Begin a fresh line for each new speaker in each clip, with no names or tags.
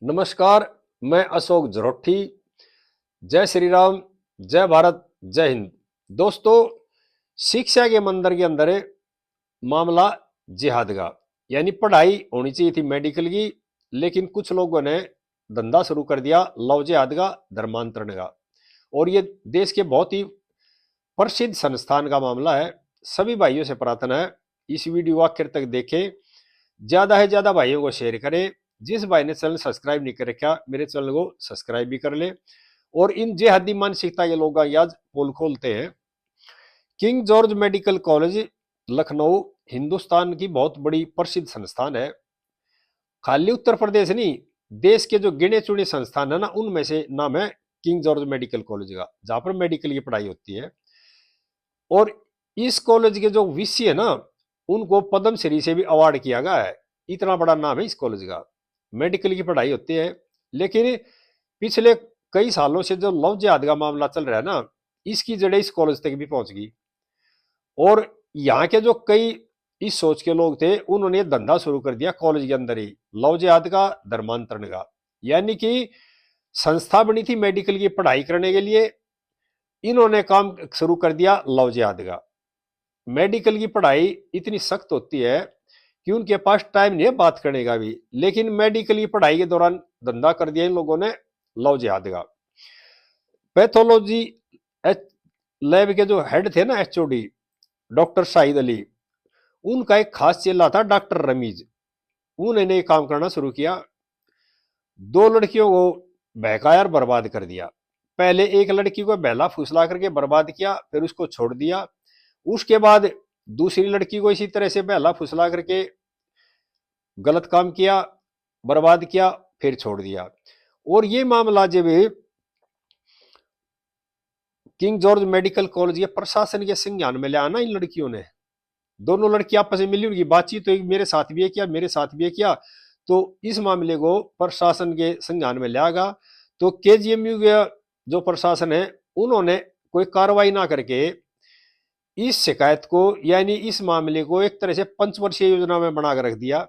नमस्कार। मैं अशोक जरोठी। जय श्री राम, जय भारत, जय हिंद। दोस्तों, शिक्षा के मंदिर के अंदर मामला जिहाद का, यानी पढ़ाई होनी चाहिए थी मेडिकल की, लेकिन कुछ लोगों ने धंधा शुरू कर दिया लव जिहाद का, धर्मांतरण का। और ये देश के बहुत ही प्रसिद्ध संस्थान का मामला है। सभी भाइयों से प्रार्थना है इस वीडियो आखिर तक देखें, ज्यादा है ज्यादा भाइयों को शेयर करें। जिस भाई ने चैनल सब्सक्राइब नहीं कर रखा, मेरे चैनल को सब्सक्राइब भी कर ले। और इन जिहादी मानसिकता के लोग आज पोल खोलते हैं। King George medical college Lucknow Hindustan की बहुत बड़ी प्रसिद्ध संस्थान है। खाली उत्तर प्रदेश नहीं, देश के जो गिने चुने संस्थान है ना, उनमें से नाम है किंग जॉर्ज मेडिकल कॉलेज का, जहां पर मेडिकल की पढ़ाई होती है। और इस कॉलेज के जो वीसी है ना, उनको पद्मश्री से भी अवार्ड किया गया है। इतना बड़ा नाम है इस कॉलेज का। मेडिकल की पढ़ाई होती है, लेकिन पिछले कई सालों से जो लव जिहाद का मामला चल रहा है ना, इसकी जड़ें इस कॉलेज तक भी पहुंच गई। और यहाँ के जो कई इस सोच के लोग थे, उन्होंने धंधा शुरू कर दिया कॉलेज के अंदर ही लव जिहाद का, धर्मांतरण का। यानी कि संस्था बनी थी मेडिकल की पढ़ाई करने के लिए, इन्होंने काम शुरू कर दिया लव जिहाद का। मेडिकल की पढ़ाई इतनी सख्त होती है कि उनके पास टाइम नहीं है बात करने का भी, लेकिन मेडिकल की पढ़ाई के दौरान धंधा कर दिया इन लोगों ने लव जिहाद का। पैथोलॉजी लैब के जो हेड थे ना, एचओडी डॉक्टर शाहिद अली, उनका एक खास चेला था डॉक्टर रमीज। उन्होंने काम करना शुरू किया। दो लड़कियों को बहकाया और बर्बाद कर दिया। पहले एक लड़की को बहला फुसला करके बर्बाद किया, फिर उसको छोड़ दिया। उसके बाद दूसरी लड़की को इसी तरह से बहला फुसला करके गलत काम किया, बर्बाद किया, फिर छोड़ दिया। और ये मामला जब किंग जॉर्ज मेडिकल कॉलेज के प्रशासन के संज्ञान में ले आना इन लड़कियों ने, दोनों लड़की आपस में मिली, उनकी बातचीत तो मेरे साथ भी किया, मेरे साथ भी किया, तो इस मामले को प्रशासन के संज्ञान में लिया। तो केजीएमयू का जो प्रशासन है, उन्होंने कोई कार्रवाई ना करके इस शिकायत को, यानी इस मामले को एक तरह से पंचवर्षीय योजना में बनाकर रख दिया।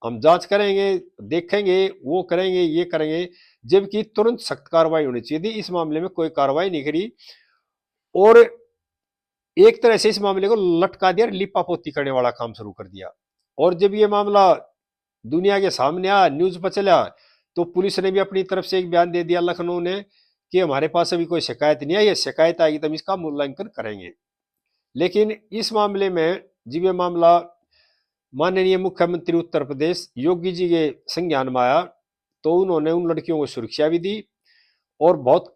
हम जांच करेंगे, देखेंगे, वो करेंगे, ये करेंगे, जबकि तुरंत सख्त कार्रवाई होनी चाहिए थी। इस मामले में कोई कार्रवाई नहीं करी और एक तरह से इस मामले को लटका दिया, लिपापोती करने वाला काम शुरू कर दिया। और जब ये मामला दुनिया के सामने आया, न्यूज पर चला, तो पुलिस ने भी अपनी तरफ से एक बयान दे दिया लखनऊ ने कि हमारे पास अभी कोई शिकायत नहीं आई है, शिकायत आएगी तो हम इसका मूल्यांकन करेंगे। लेकिन इस मामले में जब ये मामला माननीय मुख्यमंत्री उत्तर प्रदेश योगी जी के संज्ञान में आया, तो उन्होंने उन लड़कियों को सुरक्षा भी दी और बहुत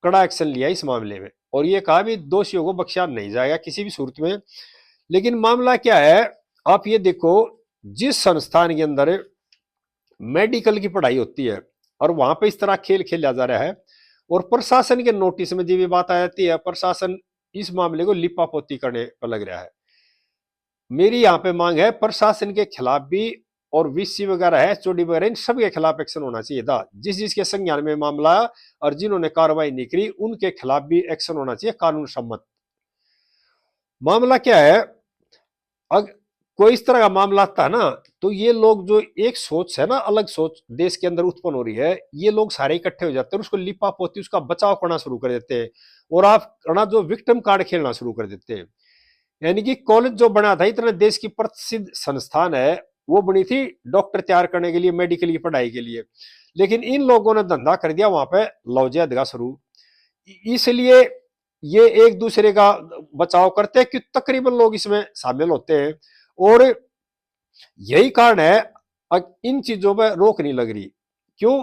कड़ा एक्शन लिया इस मामले में। और ये कहा भी दोषियों को बख्शा नहीं जाएगा किसी भी सूरत में। लेकिन मामला क्या है, आप ये देखो, जिस संस्थान के अंदर मेडिकल की पढ़ाई होती है और वहां पे इस तरह खेल खेला जा रहा है, और प्रशासन के नोटिस में जब ये बात आ जाती है, प्रशासन इस मामले को लिपापोती करने पर लग रहा है। मेरी यहाँ पे मांग है प्रशासन के खिलाफ भी, और वीसी वगैरह है, एचओडी वगैरह, इन सब के खिलाफ एक्शन होना चाहिए था। जिस जिसके संज्ञान में मामला और जिन्होंने कार्रवाई नहीं करी, उनके खिलाफ भी एक्शन होना चाहिए कानून सम्मत। मामला क्या है, अगर कोई इस तरह का मामला आता है ना, तो ये लोग जो एक सोच है ना, अलग सोच देश के अंदर उत्पन्न हो रही है, ये लोग सारे इकट्ठे हो जाते हैं, उसको लिपापोती, उसका बचाव करना शुरू कर देते हैं, और आप ना जो विक्टिम कार्ड खेलना शुरू कर देते हैं। यानी कि कॉलेज जो बना था, इतना देश की प्रसिद्ध संस्थान है, वो बनी थी डॉक्टर तैयार करने के लिए, मेडिकल की पढ़ाई के लिए, लेकिन इन लोगों ने धंधा कर दिया वहां पे लव जिहाद का शुरू। इसलिए ये एक दूसरे का बचाव करते हैं कि तकरीबन लोग इसमें शामिल होते हैं, और यही कारण है इन चीजों पर रोक नहीं लग रही। क्यों?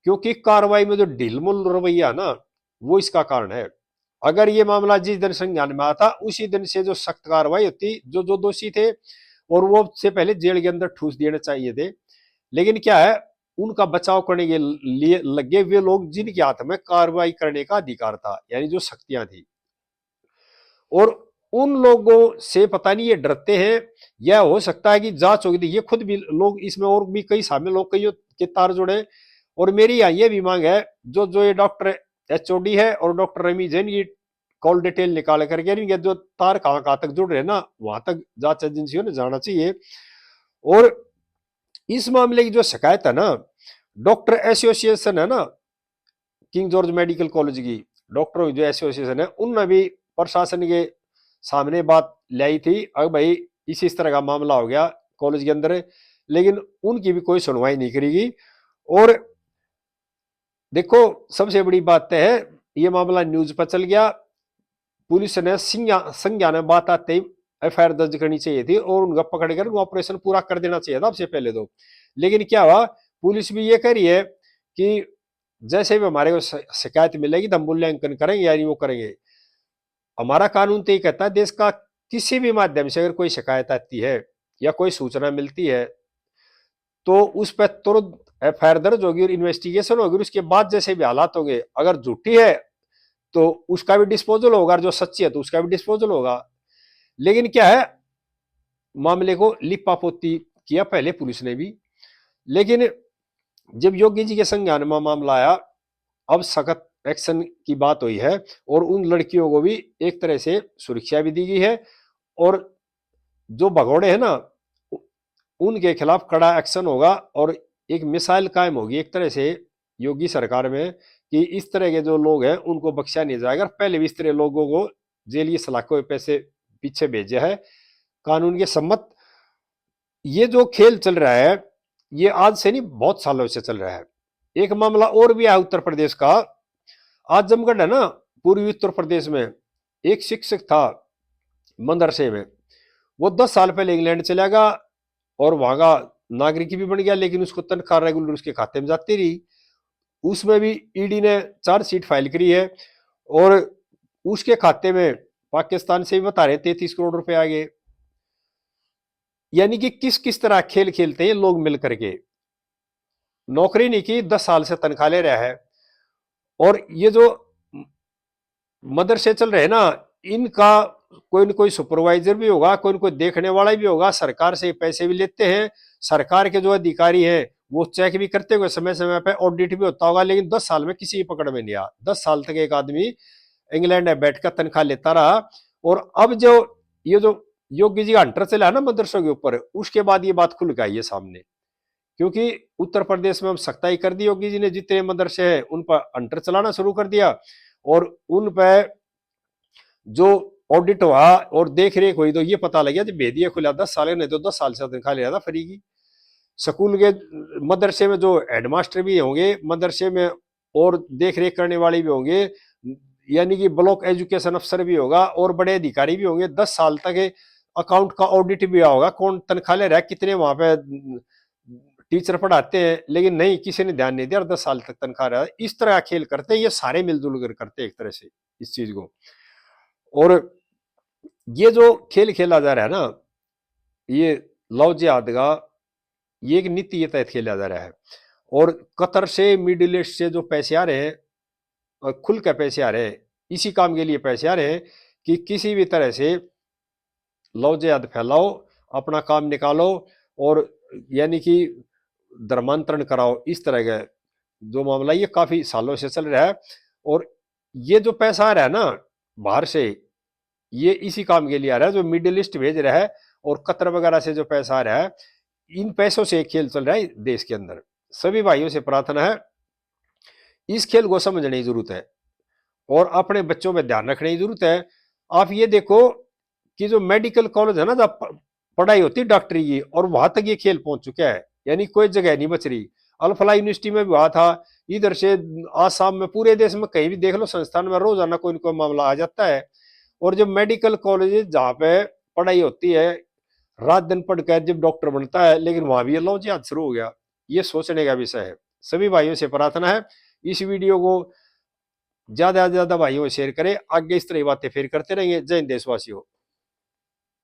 क्योंकि कार्रवाई में जो ढिलमुल रवैया ना, वो इसका कारण है। अगर ये मामला जिस दिन संज्ञान में आता, उसी दिन से जो सख्त कार्रवाई होती, जो जो दोषी थे, और वो से पहले जेल के अंदर ठूस देने चाहिए थे। लेकिन क्या है, उनका बचाव करने के लिए लगे वे लोग जिनके हाथ में कार्रवाई करने का अधिकार था, यानी जो शक्तियां थी। और उन लोगों से पता नहीं ये डरते हैं, यह हो सकता है कि जांच होगी, ये खुद भी लोग इसमें, और भी कई शामिल लोग, कई के तार जुड़े। और मेरी यहाँ ये भी मांग है, जो जो ये डॉक्टर एचओडी है और डॉक्टर रमीज है, इनकी कॉल डिटेल निकाल करके इनके जो तार कहाँ कहाँ तक जुड़ रहे हैं ना, वहां तक जांच एजेंसियों ने जाना चाहिए। और इस मामले की जो शिकायत है ना, डॉक्टर एसोसिएशन है ना, किंग जॉर्ज मेडिकल कॉलेज की डॉक्टरों की जो एसोसिएशन है, उनने भी प्रशासन के सामने बात लाई थी, अब भाई इस तरह का मामला हो गया कॉलेज के अंदर, लेकिन उनकी भी कोई सुनवाई नहीं करेगी। और देखो सबसे बड़ी बात है, ये मामला न्यूज पर चल गया, पुलिस ने संज्ञान में बात आते ही एफआईआर दर्ज करनी चाहिए थी और उनका पकड़ कर ऑपरेशन पूरा कर देना चाहिए था सबसे पहले तो। लेकिन क्या हुआ, पुलिस भी ये कह रही है कि जैसे भी हमारे को शिकायत मिलेगी तो हम मूल्यांकन करेंगे यानी वो करेंगे। हमारा कानून तो ये कहता है, देश का किसी भी माध्यम से अगर कोई शिकायत आती है या कोई सूचना मिलती है तो उस पर तुरंत एफआईआर दर्ज होगी और इन्वेस्टिगेशन होगी, उसके बाद जैसे भी हालात होंगे, अगर झूठी है तो उसका भी डिस्पोजल होगा, जो सच्ची है तो उसका भी डिस्पोजल होगा। लेकिन क्या है, मामले को लिपापोती किया पहले पुलिस ने भी, लेकिन जब योगी जी के संज्ञान में मामला आया, अब सख्त एक्शन की बात हुई है और उन लड़कियों को भी एक तरह से सुरक्षा भी दी गई है और जो भगोड़े हैं ना उनके खिलाफ कड़ा एक्शन होगा और एक मिसाइल कायम होगी एक तरह से योगी सरकार में कि इस तरह के जो लोग हैं उनको बख्शा नहीं जाएगा। पहले भी इस तरह लोगों को जेल की सलाखों के पैसे पीछे भेजा है कानून के सम्मत। ये जो खेल चल रहा है ये आज से नहीं बहुत सालों से चल रहा है। एक मामला और भी है उत्तर प्रदेश का, आजमगढ़ है ना पूर्वी उत्तर प्रदेश में, एक शिक्षक था मदरसे में, वो 10 साल पहले इंग्लैंड चला गया और वहां का नागरिक भी बन गया, लेकिन उसको तनख्वाह रेगुलर उसके खाते में जाती रही। उसमें भी ईडी ने चार्जशीट फाइल करी है और उसके खाते में पाकिस्तान से भी बता रहे 33 करोड़ रुपए आ गए। यानी कि किस किस तरह खेल खेलते हैं लोग मिल करके, नौकरी नहीं की 10 साल से तनख्वाह ले रहा है। और ये जो मदरसे चल रहे हैं ना, इनका कोई न कोई सुपरवाइजर भी होगा, कोई न कोई देखने वाला भी होगा, सरकार से पैसे भी लेते हैं, सरकार के जो अधिकारी हैं वो चेक भी करते हुए समय समय पे ऑडिट भी होता होगा, लेकिन 10 साल में किसी की पकड़ में नहीं आया। 10 साल तक एक आदमी इंग्लैंड में बैठकर तनख्वाह लेता रहा। और अब जो ये जो योगी जी का हंटर चला है ना मदरसों के ऊपर, उसके बाद ये बात खुल के आई है सामने, क्योंकि उत्तर प्रदेश में हम सख्ताई कर दी, योगी जी ने जितने मदरसे हैं उन पर हंटर चलाना शुरू कर दिया और उन पर जो ऑडिट हुआ और देख रेख हुई तो ये पता लग गया जब भेदिया खुला 10 साल, नहीं तो 10 साल से तनख्वाह ले रहा था फ्री की। स्कूल के मदरसे में जो हेडमास्टर भी होंगे, मदरसे में और देख रेख करने वाले भी होंगे, यानी कि ब्लॉक एजुकेशन अफसर भी होगा और बड़े अधिकारी भी होंगे, 10 साल तक अकाउंट का ऑडिट भी होगा, कौन तनख्वाह ले रहा है, कितने वहां पे टीचर पढ़ाते हैं, लेकिन नहीं किसी ने ध्यान नहीं दिया और 10 साल तक तनख्वाह रहा है। इस तरह खेल करते हैं ये सारे मिलजुल कर करते हैं एक तरह से इस चीज को। और ये जो खेल खेला जा रहा है ना, ये लव जिहाद का ये एक नीति के तहत खेला जा रहा है और कतर से मिडिल ईस्ट से जो पैसे आ रहे हैं और खुल के पैसे आ रहे हैं, इसी काम के लिए पैसे आ रहे हैं कि किसी भी तरह से लव जिहाद फैलाओ, अपना काम निकालो और यानी कि धर्मांतरण कराओ। इस तरह का जो मामला ये काफी सालों से चल रहा है और ये जो पैसा आ रहा है ना बाहर से, ये इसी काम के लिए आ रहा है, जो मिडिल ईस्ट भेज रहा है और कतर वगैरह से जो पैसा आ रहा है, इन पैसों से एक खेल चल रहा है देश के अंदर। सभी भाइयों से प्रार्थना है इस खेल को समझने की जरूरत है और अपने बच्चों में ध्यान रखने की जरूरत है। आप ये देखो कि जो मेडिकल कॉलेज है ना जब पढ़ाई होती है डॉक्टरी की, और वहां तक ये खेल पहुंच चुका है, यानी कोई जगह नहीं बच रही। अल्फला यूनिवर्सिटी में भी हुआ था, इधर से आसाम में, पूरे देश में कहीं भी देख लो संस्थान में रोजाना कोई न कोई मामला आ जाता है। और जब मेडिकल कॉलेज जहाँ पे पढ़ाई होती है, रात दिन पढ़कर जब डॉक्टर बनता है, लेकिन वहां भी लो जिहाद शुरू हो गया। ये सोचने का विषय है। सभी भाइयों से प्रार्थना है इस वीडियो को ज्यादा से ज्यादा भाइयों शेयर करें, आगे इस तरह की बातें फिर करते रहेंगे। जय हिंद देशवासियों।